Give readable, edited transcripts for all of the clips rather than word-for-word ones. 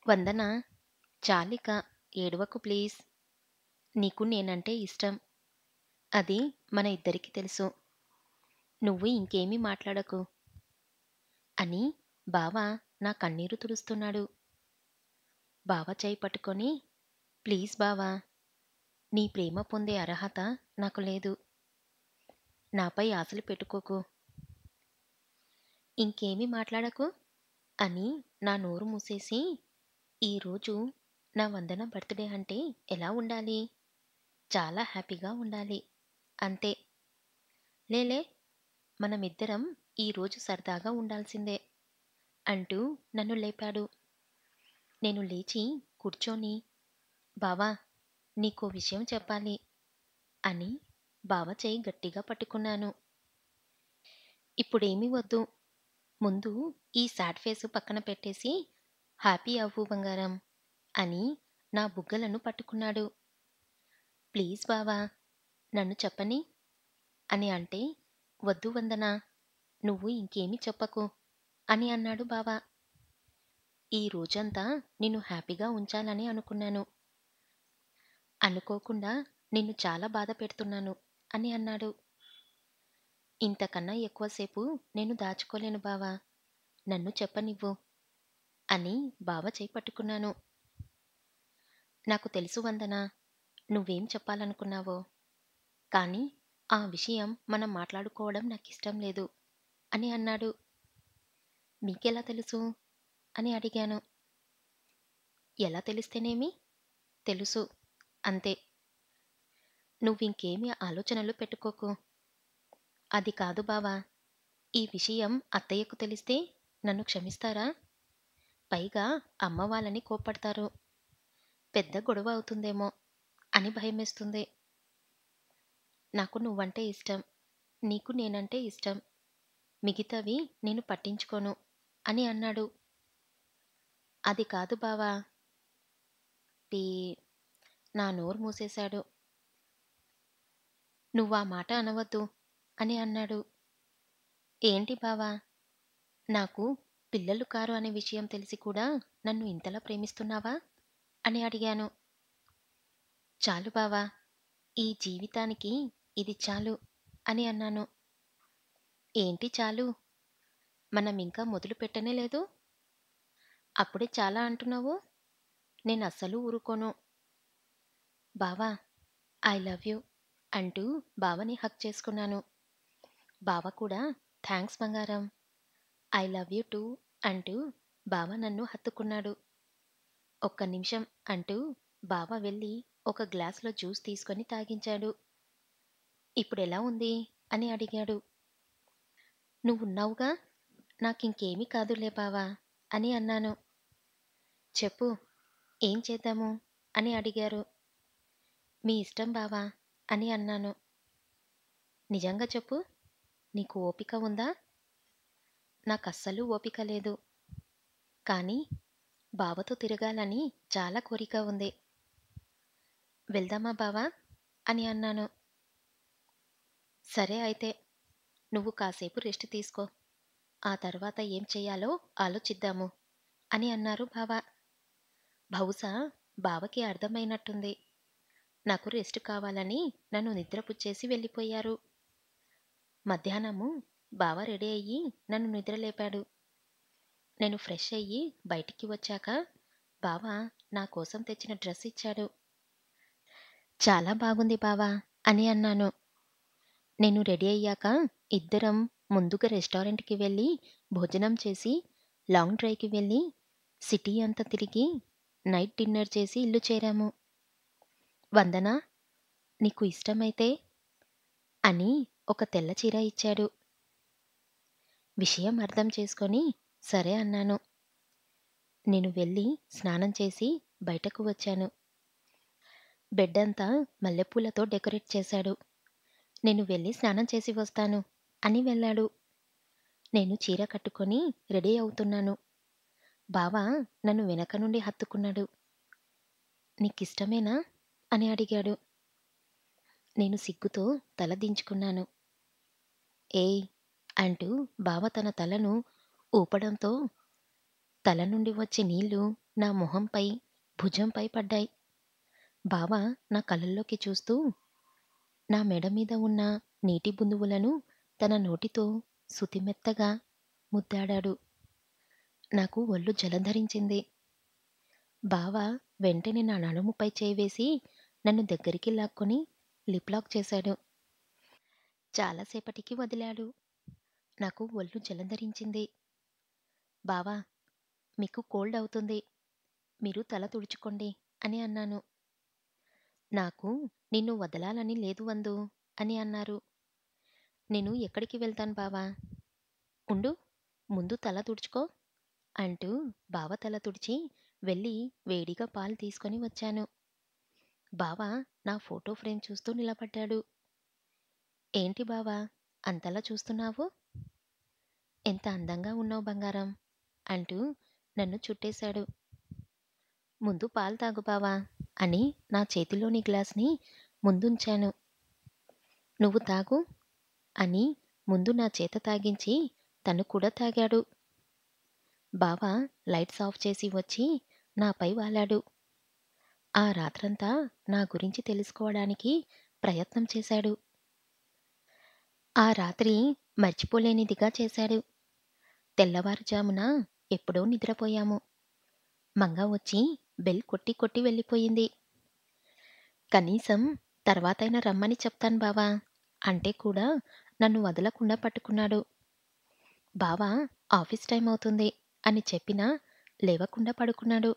వందన, చాలిక, ఏడవకు ప్లీజ్. నీకు నేనంటే ఇష్టం. అది మన ఇద్దరికీ తెలుసు. నువ్వు ఇంకేమీ మాట్లాడకు అని బావ నా కన్నీరు తుడుస్తున్నాడు. బావ చెయ్యి పట్టుకొని, ప్లీజ్ బావా, నీ ప్రేమ పొందే అర్హత నాకు లేదు. నాపై ఆశలు పెట్టుకోకు. ఇంకేమీ మాట్లాడకు అని నా నోరు మూసేసి, ఈరోజు నా వందన బర్త్‌డే అంటే ఎలా ఉండాలి? చాలా హ్యాపీగా ఉండాలి. అంతే. లేలే, మనమిద్దరం ఈరోజు సరదాగా ఉండాల్సిందే అంటూ నన్ను లేపాడు. నేను లేచి కూర్చొని, బావా, నీకో విషయం చెప్పాలి అని బావ చెయ్యి గట్టిగా పట్టుకున్నాను. ఇప్పుడేమీ వద్దు. ముందు ఈ సాడ్ ఫేసు పక్కన పెట్టేసి హ్యాపీ అవ్వు బంగారం అని నా బుగ్గలను పట్టుకున్నాడు. ప్లీజ్ బావా, నన్ను చెప్పనీ అని అంటే, వద్దు వందనా, నువ్వు ఇంకేమీ చెప్పకు అని అన్నాడు బావ. ఈ రోజంతా నిన్ను హ్యాపీగా ఉంచాలని అనుకున్నాను. అనుకోకుండా నిన్ను చాలా బాధ పెడుతున్నాను అని అన్నాడు. ఇంతకన్నా ఎక్కువసేపు నేను దాచుకోలేను బావా, నన్ను చెప్పనివ్వు అని బావ చెయ్యి పట్టుకున్నాను. నాకు తెలుసు వందనా, నువ్వేం చెప్పాలనుకున్నావో. కానీ ఆ విషయం మనం మాట్లాడుకోవడం నాకిష్టం లేదు అని అన్నాడు. మీకెలా తెలుసు అని అడిగాను. ఎలా తెలిస్తేనేమి? తెలుసు, అంతే. నువ్వింకేమీ ఆలోచనలు పెట్టుకోకు. అది కాదు బావా, ఈ విషయం అత్తయ్యకు తెలిస్తే నన్ను క్షమిస్తారా? పైగా అమ్మ వాళ్ళని కోప్పడతారు. పెద్ద గొడవ అవుతుందేమో అని భయమేస్తుంది. నాకు నువ్వంటే ఇష్టం. నీకు నేనంటే ఇష్టం. మిగతావి నేను పట్టించుకోను అని అన్నాడు. అది కాదు బావా. పీ నా నోరు మూసేశాడు. నువ్వా మాట అనవద్దు అని అన్నాడు. ఏంటి బావా, నాకు పిల్లలు కారు అనే విషయం తెలిసి కూడా నన్ను ఇంతలా ప్రేమిస్తున్నావా అని అడిగాను. చాలు బావా, ఈ జీవితానికి ఇది చాలు అని అన్నాను. ఏంటి చాలు? మనమింకా మొదలు పెట్టనే లేదు. అప్పుడే చాలా అంటున్నావు. నేనస్సలు ఊరుకోను. బావా, ఐ లవ్ యూ అంటూ బావని హగ్ చేసుకున్నాను. బావ కూడా థాంక్స్ బంగారం, ఐ లవ్ యూ టూ అంటూ బావ నన్ను హత్తుకున్నాడు. ఒక్క నిమిషం అంటూ బావ వెళ్ళి ఒక గ్లాసులో జ్యూస్ తీసుకొని తాగించాడు. ఇప్పుడెలా ఉంది అని అడిగాడు. నువ్వున్నావుగా, నాకింకేమీ కాదులే బావా అని అన్నాను. చెప్పు, ఏం చేద్దాము అని అడిగారు. మీ ఇష్టం బావా అని అన్నాను. నిజంగా చెప్పు, నీకు ఓపిక ఉందా? నాకస్సలు ఓపిక లేదు. కానీ బావతో తిరగాలని చాలా కోరిక ఉంది. వెళ్దామా బావా అని అన్నాను. సరే అయితే, నువ్వు కాసేపు రెస్ట్ తీసుకో. ఆ తర్వాత ఏం చెయ్యాలో ఆలోచిద్దాము అని అన్నారు బావ. బహుశా బావకి అర్థమైనట్టుంది. నాకు రెస్ట్ కావాలని నన్ను నిద్రపుచ్చేసి వెళ్ళిపోయారు. మధ్యాహ్నము బావ రెడీ అయ్యి నన్ను నిద్రలేపాడు. నేను ఫ్రెష్ అయ్యి బయటికి వచ్చాక బావ నా కోసం తెచ్చిన డ్రెస్ ఇచ్చాడు. చాలా బాగుంది బావా అని అన్నాను. నేను రెడీ అయ్యాక ఇద్దరం ముందుగా రెస్టారెంట్‌కి వెళ్ళి భోజనం చేసి, లాంగ్ డ్రైవ్‌కి వెళ్ళి, సిటీ అంతా తిరిగి, నైట్ డిన్నర్ చేసి ఇల్లు చేరాము. వందన, నీకు ఇష్టమైతే అని ఒక తెల్ల చీర ఇచ్చాడు. విషయం అర్థం చేసుకొని సరే అన్నాను. నేను వెళ్ళి స్నానం చేసి బయటకు వచ్చాను. బెడ్డంతా మల్లెపూలతో డెకరేట్ చేశాడు. నేను వెళ్ళి స్నానం చేసి వస్తాను అని వెళ్ళాడు. నేను చీర కట్టుకొని రెడీ అవుతున్నాను. బావ నన్ను వెనక నుండి హత్తుకున్నాడు. నీకిష్టమేనా అని అడిగాడు. నేను సిగ్గుతో తల దించుకున్నాను. ఏయ్ అంటూ బావ తన తలను ఊపడంతో తల నుండి వచ్చే నీళ్లు నా మొహంపై, భుజంపై పడ్డాయి. బావ నా కళ్ళల్లోకి చూస్తూ నా మెడ మీద ఉన్న నీటి బిందువులను తన నోటితో సుతిమెత్తగా ముద్దాడాడు. నాకు ఒళ్ళు జలధరించింది. బావ వెంటనే నా నడుముపై చేయి వేసి నన్ను దగ్గరికి లాక్కొని లిప్ లాక్ చేశాడు. చాలాసేపటికి వదిలాడు. నాకు ఒళ్ళు జలధరించింది. బావా, మీకు కోల్డ్ అవుతుంది. మీరు తల తుడుచుకోండి అని అన్నాను. నాకు నిన్ను వదలాలని లేదు వందు అని అన్నారు. నేను ఎక్కడికి వెళ్తాను బావా? ఉండు, ముందు తల తుడుచుకో అంటూ బావ తల తుడిచి వెళ్ళి వేడిగా పాలు తీసుకొని వచ్చాను. బావ నా ఫోటో ఫ్రేమ్ చూస్తూ నిలబడ్డాడు. ఏంటి బావా అంతలా చూస్తున్నావు? ఎంత అందంగా ఉన్నావు బంగారం అంటూ నన్ను చుట్టేశాడు. ముందు పాలు తాగు బావా అని నా చేతిలోని గ్లాస్ని ముందుంచాను. నువ్వు తాగు అని ముందు నా చేత తాగించి తను కూడా తాగాడు. బావ లైట్స్ ఆఫ్ చేసి వచ్చి నాపై వాలాడు. ఆ రాత్రంతా నా గురించి తెలుసుకోవడానికి ప్రయత్నం చేశాడు. ఆ రాత్రి మర్చిపోలేనిదిగా చేశాడు. తెల్లవారుజామున ఎప్పుడో నిద్రపోయాము. మంగ వచ్చి బెల్ కొట్టి కొట్టి వెళ్ళిపోయింది. కనీసం తర్వాతైనా రమ్మని చెప్తాను బావా అంటే కూడా నన్ను వదలకుండా పట్టుకున్నాడు. బావా ఆఫీస్ టైం అవుతుంది అని చెప్పినా లేవకుండా పడుకున్నాడు.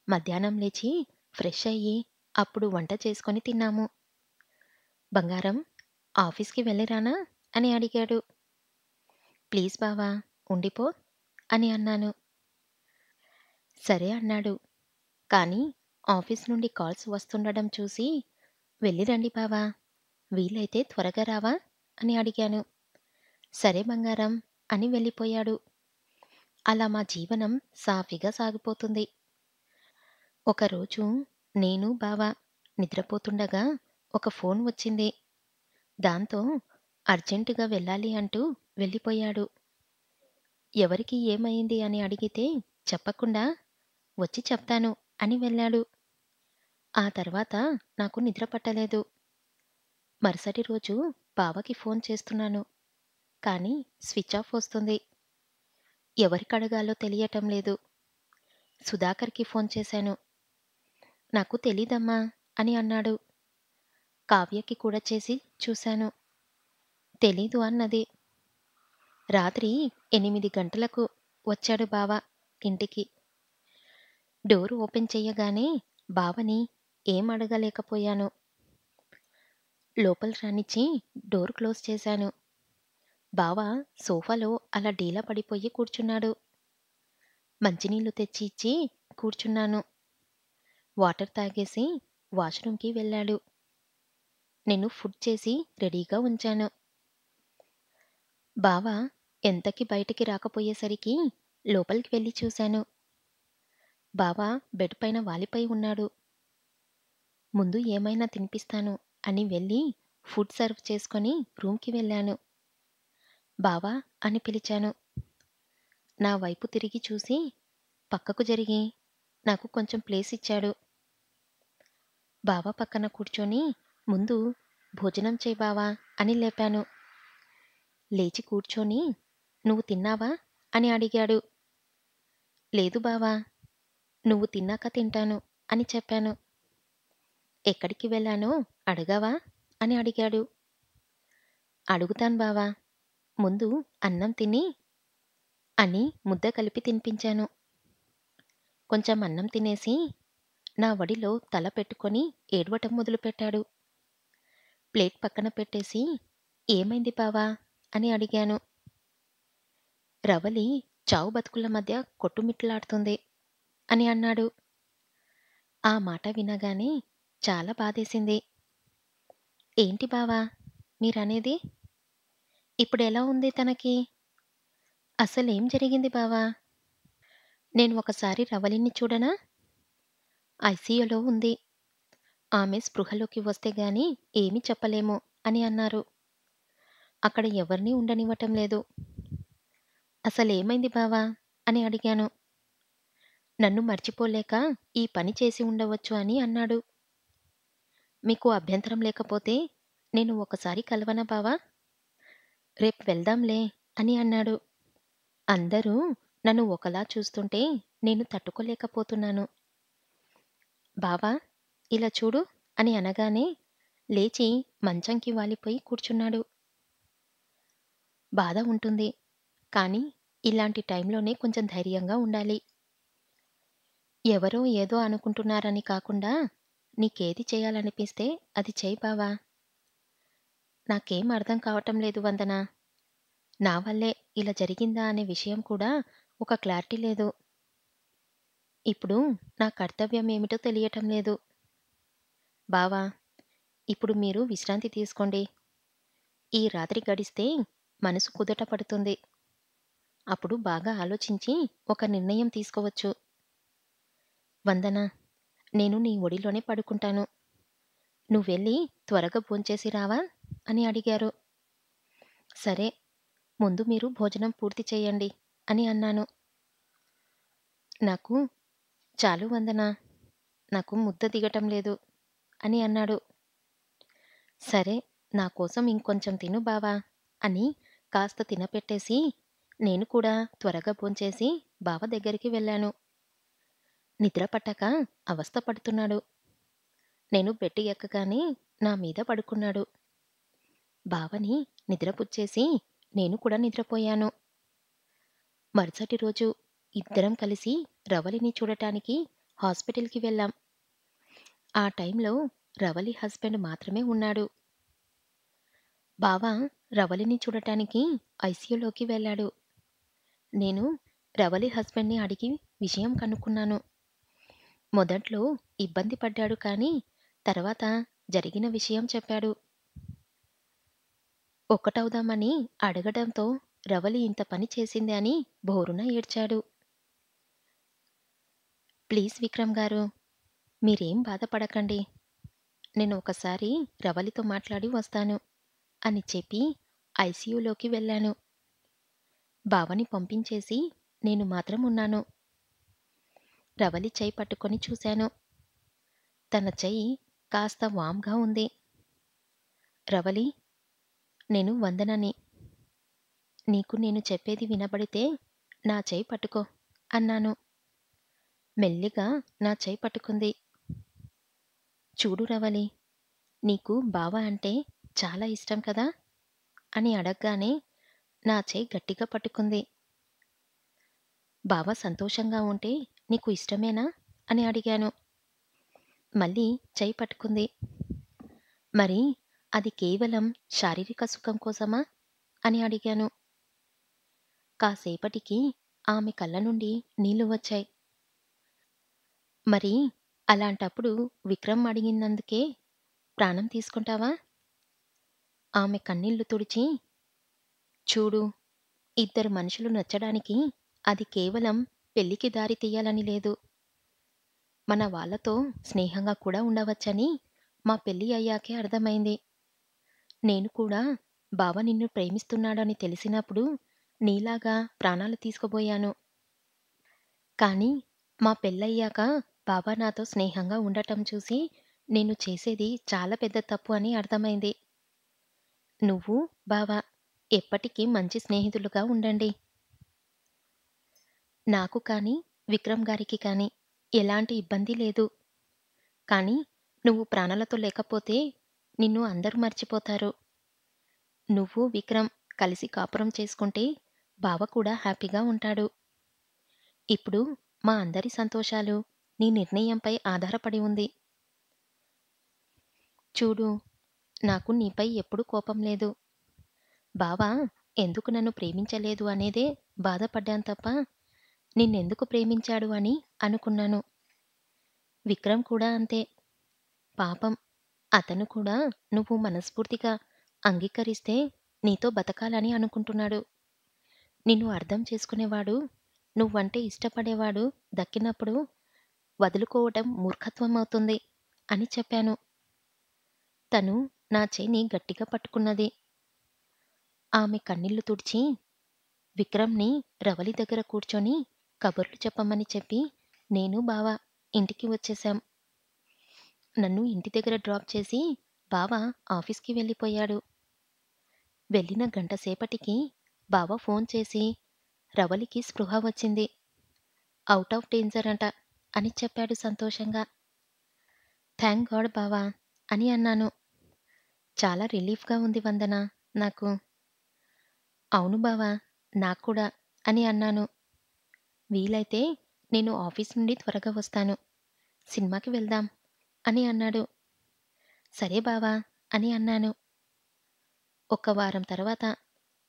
మధ్యాహ్నం లేచి ఫ్రెష్ అయ్యి అప్పుడు వంట చేసుకొని తిన్నాము. బంగారం, ఆఫీస్కి వెళ్ళిరానా అని అడిగాడు. ప్లీజ్ బావా ఉండిపో అని అన్నాను. సరే అన్నాడు. కానీ ఆఫీస్ నుండి కాల్స్ వస్తుండడం చూసి వెళ్ళిరండి బావా, వీలైతే త్వరగా రావా అని అడిగాను. సరే బంగారం అని వెళ్ళిపోయాడు. అలా మా జీవనం సాఫీగా సాగిపోతుంది. ఒకరోజు నేను బావ నిద్రపోతుండగా ఒక ఫోన్ వచ్చింది. దాంతో అర్జెంటుగా వెళ్ళాలి అంటూ వెళ్ళిపోయాడు. ఎవరికి ఏమైంది అని అడిగితే చెప్పకుండా వచ్చి చెప్తాను అని వెళ్ళాడు. ఆ తర్వాత నాకు నిద్ర పట్టలేదు. మరుసటి రోజు బావకి ఫోన్ చేస్తున్నాను. కానీ స్విచ్ ఆఫ్ వస్తుంది. ఎవరికడగాలో తెలియటం లేదు. సుధాకర్‌కి ఫోన్ చేశాను. నాకు తెలీదమ్మా అని అన్నాడు. కావ్యకి కూడా చేసి చూశాను. తెలీదు అన్నది. రాత్రి 8 గంటలకు వచ్చాడు బావ ఇంటికి. డోర్ ఓపెన్ చెయ్యగానే బావని ఏం అడగలేకపోయాను. లోపల రానిచ్చి డోర్ క్లోజ్ చేశాను. బావ సోఫాలో అలా డీలా పడిపోయి కూర్చున్నాడు. మంచినీళ్లు తెచ్చి ఇచ్చి కూర్చున్నాను. వాటర్ తాగేసి వాష్రూమ్‌కి వెళ్ళాడు. నేను ఫుడ్ చేసి రెడీగా ఉంచాను. బావ ఎంతకి బయటికి రాకపోయేసరికి లోపలికి వెళ్ళి చూశాను. బావ బెడ్ పైన వాలిపోయి ఉన్నాడు. ముందు ఏమైనా తినిపిస్తాను అని వెళ్ళి ఫుడ్ సర్వ్ చేసుకొని రూమ్‌కి వెళ్ళాను. బావా అని పిలిచాను. నా వైపు తిరిగి చూసి పక్కకు జరిగి నాకు కొంచెం ప్లేస్ ఇచ్చాడు. బావ పక్కన కూర్చొని ముందు భోజనం చేయి బావా అని లేపాను. లేచి కూర్చొని నువ్వు తిన్నావా అని అడిగాడు. లేదు బావా, నువ్వు తిన్నాక తింటాను అని చెప్పాను. ఎక్కడికి వెళ్ళానో అడగవా అని అడిగాడు. అడుగుతాను బావా, ముందు అన్నం తిని అని ముద్ద కలిపి తినిపించాను. కొంచెం అన్నం తినేసి నా వడిలో తల పెట్టుకొని ఏడవటం మొదలుపెట్టాడు. ప్లేట్ పక్కన పెట్టేసి ఏమైంది బావా అని అడిగాను. రవలి చావు బతుకుల మధ్య కొట్టుమిట్లాడుతుంది అని అన్నాడు. ఆ మాట వినగానే చాలా బాధేసింది. ఏంటి బావా మీరనేది? ఇప్పుడెలా ఉంది తనకి? అసలేం జరిగింది బావా? నేను ఒకసారి రవలిని చూడనా? ఐసీయూలో ఉంది. ఆమె స్పృహలోకి వస్తే గాని ఏమీ చెప్పలేము అని అన్నారు. అక్కడ ఎవరినీ ఉండనివ్వటం లేదు. అసలేమైంది బావా అని అడిగాను. నన్ను మర్చిపోలేక ఈ పని చేసి ఉండవచ్చు అని అన్నాడు. మీకు అభ్యంతరం లేకపోతే నేను ఒకసారి కలవనా బావా? రేపు వెళ్దాంలే అని అన్నాడు. అందరూ నన్ను ఒకలా చూస్తుంటే నేను తట్టుకోలేకపోతున్నాను. బావా, ఇలా చూడు అని అనగానే లేచి మంచంకి వాలిపోయి కూర్చున్నాడు. బాధ ఉంటుంది. కానీ ఇలాంటి టైంలోనే కొంచెం ధైర్యంగా ఉండాలి. ఎవరో ఏదో అనుకుంటున్నారని కాకుండా నీకేది చేయాలనిపిస్తే అది చెయ్యి బావా. నాకేం అర్థం కావటం లేదు వందన. నా వల్లే ఇలా జరిగిందా అనే విషయం కూడా ఒక క్లారిటీ లేదు. ఇప్పుడు నా కర్తవ్యం ఏమిటో తెలియటం లేదు. బావా, ఇప్పుడు మీరు విశ్రాంతి తీసుకోండి. ఈ రాత్రి గడిస్తే మనసు కుదుట పడుతుంది. అప్పుడు బాగా ఆలోచించి ఒక నిర్ణయం తీసుకోవచ్చు. వందన, నేను నీ ఒడిలోనే పడుకుంటాను. నువ్వెళ్ళి త్వరగా భోంచేసి రావా? అని అడిగారు. సరే, ముందు మీరు భోజనం పూర్తి చేయండి అని అన్నాను. నాకు చాలు వందన, నాకు ముద్ద దిగటం లేదు అని అన్నాడు. సరే, నా కోసం ఇంకొంచెం తిను బావా అని కాస్త తినపెట్టేసి నేను కూడా త్వరగా భోంచేసి బావ దగ్గరికి వెళ్ళాను. నిద్ర పట్టక అవస్థ పడుతున్నాడు. నేను బెడ్ ఎక్కగానే నా మీద పడుకున్నాడు. బావని నిద్రపుచ్చేసి నేను కూడా నిద్రపోయాను. మరుసటి రోజు ఇద్దరం కలిసి రవలిని చూడటానికి హాస్పిటల్‌కి వెళ్ళాం. ఆ టైంలో రవలి హస్బెండ్ మాత్రమే ఉన్నాడు. బావ రవలిని చూడటానికి ఐసీయూలోకి వెళ్ళాడు. నేను రవలి హస్బెండ్‌ని అడిగి విషయం కనుక్కున్నాను. మొదట్లో ఇబ్బంది పడ్డాడు కానీ తర్వాత జరిగిన విషయం చెప్పాడు. ఒక్కటవుదామని అడగడంతో రవలి ఇంత పని చేసింది అని బోరున ఏడ్చాడు. ప్లీజ్ విక్రమ్ గారు, మీరేం బాధపడకండి. నేను ఒకసారి రవలితో మాట్లాడి వస్తాను అని చెప్పి ఐసీయూలోకి వెళ్ళాను. బావని పంపించేసి నేను మాత్రం ఉన్నాను. రవలి చెయ్యి పట్టుకొని చూశాను. తన చెయ్యి కాస్త వామ్‌గా ఉంది. రవలి, నేను వందనని. నీకు నేను చెప్పేది వినబడితే నా చెయ్యి పట్టుకో అన్నాను. మెల్లిగా నా చెయ్యి పట్టుకుంది. చూడు రవలి, నీకు బావ అంటే చాలా ఇష్టం కదా అని అడగ్గానే నా చెయ్యి గట్టిగా పట్టుకుంది. బావ సంతోషంగా ఉంటే నీకు ఇష్టమేనా అని అడిగాను. మళ్ళీ చెయ్యి పట్టుకుంది. మరి అది కేవలం శారీరక సుఖం కోసమా అని అడిగాను. కాసేపటికి ఆమె కళ్ళ నుండి నీళ్లు వచ్చాయి. మరి అలాంటప్పుడు విక్రమ్ అడిగినందుకే ప్రాణం తీసుకుంటావా? ఆమె కన్నీళ్లు తుడిచి, చూడు, ఇద్దరు మనుషులు నచ్చడానికి అది కేవలం పెళ్లికి దారి తీయాలని లేదు. మన వాళ్ళతో స్నేహంగా కూడా ఉండవచ్చని మా పెళ్లి అయ్యాకే అర్థమైంది. నేను కూడా బావ నిన్ను ప్రేమిస్తున్నాడని తెలిసినప్పుడు నీలాగా ప్రాణాలు తీసుకోబోయాను. కానీ మా పెళ్ళయ్యాక బావ నాతో స్నేహంగా ఉండటం చూసి నేను చేసేది చాలా పెద్ద తప్పు అని అర్థమైంది. నువ్వు, బావ ఎప్పటికీ మంచి స్నేహితులుగా ఉండండి. నాకు కానీ, విక్రమ్ గారికి కానీ ఎలాంటి ఇబ్బంది లేదు. కానీ నువ్వు ప్రాణాలతో లేకపోతే నిన్ను అందరూ మర్చిపోతారు. నువ్వు, విక్రమ్ కలిసి కాపురం చేసుకుంటే బావ కూడా హ్యాపీగా ఉంటాడు. ఇప్పుడు మా అందరి సంతోషాలు నీ నిర్ణయంపై ఆధారపడి ఉంది. చూడు, నాకు నీపై ఎప్పుడూ కోపం లేదు. బావ ఎందుకు నన్ను ప్రేమించలేదు అనేదే బాధపడ్డాను తప్ప నిన్నెందుకు ప్రేమించాడు అని అనుకున్నాను. విక్రమ్ కూడా అంతే. పాపం అతను కూడా నువ్వు మనస్ఫూర్తిగా అంగీకరిస్తే నీతో బతకాలని అనుకుంటున్నాడు. నిన్ను అర్థం చేసుకునేవాడు, నువ్వంటే ఇష్టపడేవాడు దక్కినప్పుడు వదులుకోవటం మూర్ఖత్వం అవుతుంది అని చెప్పాను. తను నా చేయిని గట్టిగా పట్టుకున్నది. ఆమె కన్నీళ్లు తుడిచి విక్రమ్‌ని రవలి దగ్గర కూర్చొని కబుర్లు చెప్పమని చెప్పి నేను, బావ ఇంటికి వచ్చేశాం. నన్ను ఇంటి దగ్గర డ్రాప్ చేసి బావ ఆఫీస్‌కి వెళ్ళిపోయాడు. వెళ్ళిన గంట సేపటికి బావ ఫోన్ చేసి, "రవలికి స్పృహ వచ్చింది. ఔట్ ఆఫ్ డేంజర్ అంట" అని చెప్పాడు సంతోషంగా. థాంక్ గాడ్ బావ అని అన్నాను. చాలా రిలీఫ్‌గా ఉంది వందన నాకు. అవును బావ నాక్కూడా అని అన్నాను. వీలైతే నేను ఆఫీస్ నుండి త్వరగా వస్తాను. సినిమాకి వెళ్దాం అని అన్నాడు. సరే బావ అని అన్నాను. ఒక వారం తర్వాత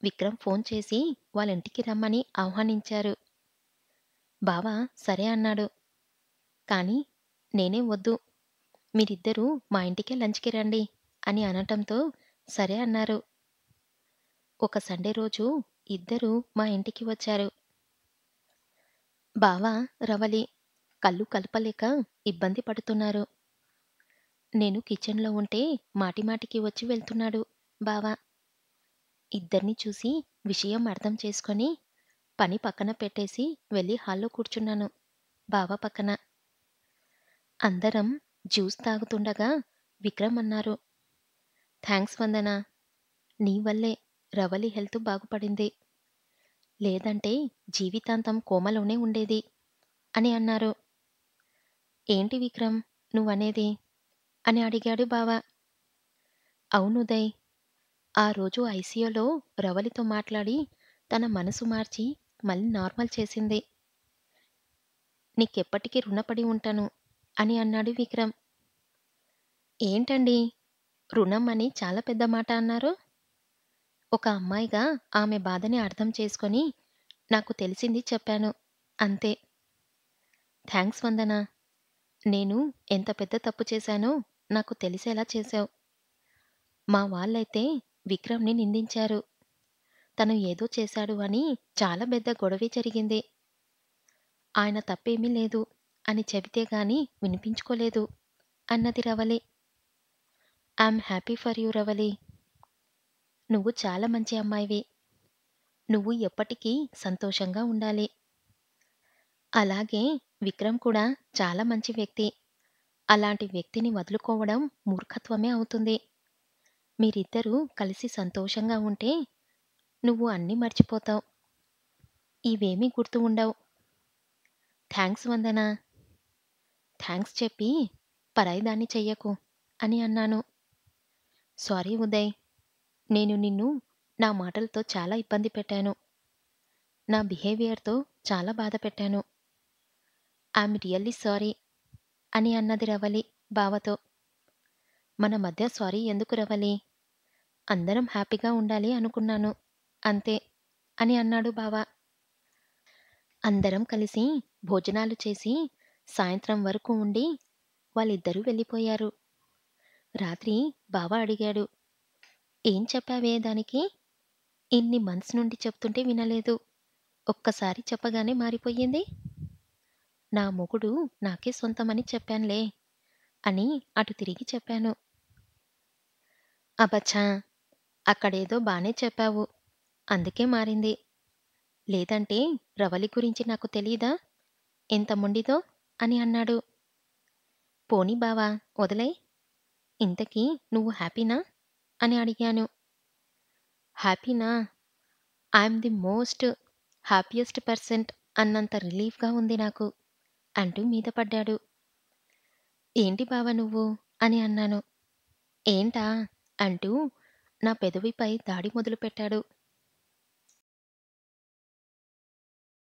విక్రమ్ ఫోన్ చేసి వాళ్ళింటికి రమ్మని ఆహ్వానించారు. బావ సరే అన్నాడు. కానీ నేనే వద్దు. మీరిద్దరూ మా ఇంటికే లంచ్‌కి రండి అని అనటంతో సరే అన్నారు. ఒక సండే రోజు ఇద్దరూ మా ఇంటికి వచ్చారు. బావ, రవలి కళ్ళు కలపలేక ఇబ్బంది పడుతున్నారు. నేను కిచెన్‌లో ఉంటే మాటిమాటికి వచ్చి వెళ్తున్నాడు బావ. ఇద్దరిని చూసి విషయం అర్థం చేసుకొని పని పక్కన పెట్టేసి వెళ్ళి హాల్‌లో కూర్చున్నాను బావ పక్కన. అందరం జ్యూస్ తాగుతుండగా విక్రమ్ అన్నారు. థాంక్స్ వందన. నీ వల్లే రవలి హెల్త్ బాగుపడింది. లేదంటే జీవితాంతం కోమాలోనే ఉండేది అని అన్నారు. ఏంటి విక్రమ్ నువ్వనేది? అని అడిగాడు బావ. అవునుదయ్. ఆ రోజు ఐసీయూలో రవలితో మాట్లాడి తన మనసు మార్చి మళ్ళీ నార్మల్ చేసింది. నీకెప్పటికీ రుణపడి ఉంటాను అని అన్నాడు విక్రమ్. ఏంటండి రుణం అని చాలా పెద్ద మాట అన్నారు? ఒక అమ్మాయిగా ఆమె బాధని అర్థం చేసుకొని నాకు తెలిసింది చెప్పాను. అంతే. థాంక్స్ వందన. నేను ఎంత పెద్ద తప్పు చేశానో నాకు తెలిసేలా చేశావు. మా వాళ్ళైతే విక్రమ్‌ని నిందించారు. తను ఏదో చేశాడు అని చాలా పెద్ద గొడవే జరిగింది. ఆయన తప్పేమీ లేదు అని చెబితే గాని వినిపించుకోలేదు అన్నది Ravali. I'm happy for you Ravali. నువ్వు చాలా మంచి అమ్మాయివి. నువ్వు ఎప్పటికీ సంతోషంగా ఉండాలి. అలాగే విక్రమ్ కూడా చాలా మంచి వ్యక్తి. అలాంటి వ్యక్తిని వదులుకోవడం మూర్ఖత్వమే అవుతుంది. మీరిద్దరూ కలిసి సంతోషంగా ఉంటే నువ్వు అన్నీ మర్చిపోతావు. ఇవేమీ గుర్తు ఉండవు. థాంక్స్ వందన. థాంక్స్ చెప్పి పరాయిదాన్ని చెయ్యకు అని అన్నాను. సారీ ఉదయ్. నేను నిన్ను నా మాటలతో చాలా ఇబ్బంది పెట్టాను. నా బిహేవియర్‌తో చాలా బాధ పెట్టాను. ఐయామ్ రియల్లీ సారీ అని అన్నది రవలి బావతో. మన మధ్య సారీ ఎందుకు రవలి? అందరం హ్యాపీగా ఉండాలి అనుకున్నాను. అంతే అని అన్నాడు బావ. అందరం కలిసి భోజనాలు చేసి సాయంత్రం వరకు ఉండి వాళ్ళిద్దరూ వెళ్ళిపోయారు. రాత్రి బావ అడిగాడు. ఏం చెప్పావే దానికి? ఇన్ని మంత్స్ నుండి చెప్తుంటే వినలేదు. ఒక్కసారి చెప్పగానే మారిపోయింది. నా మొగుడు నాకే సొంతమని చెప్పానులే అని అటు తిరిగి చెప్పాను. అబచ్చా! అక్కడేదో బానే చెప్పావు. అందుకే మారింది. లేదంటే రవలి గురించి నాకు తెలీదా? ఎంత మొండిదో అని అన్నాడు. పోనీ బావా వదిలేయ్. ఇంతకీ నువ్వు హ్యాపీనా? అని అడిగాను. హ్యాపీనా? I'm the most happiest person అన్నంత రిలీఫ్‌గా ఉంది నాకు అంటూ మీద పడ్డాడు. ఏంటి బావ నువ్వు? అని అన్నాను. ఏంటా? అంటూ నా పెదవిపై దాడి మొదలుపెట్టాడు.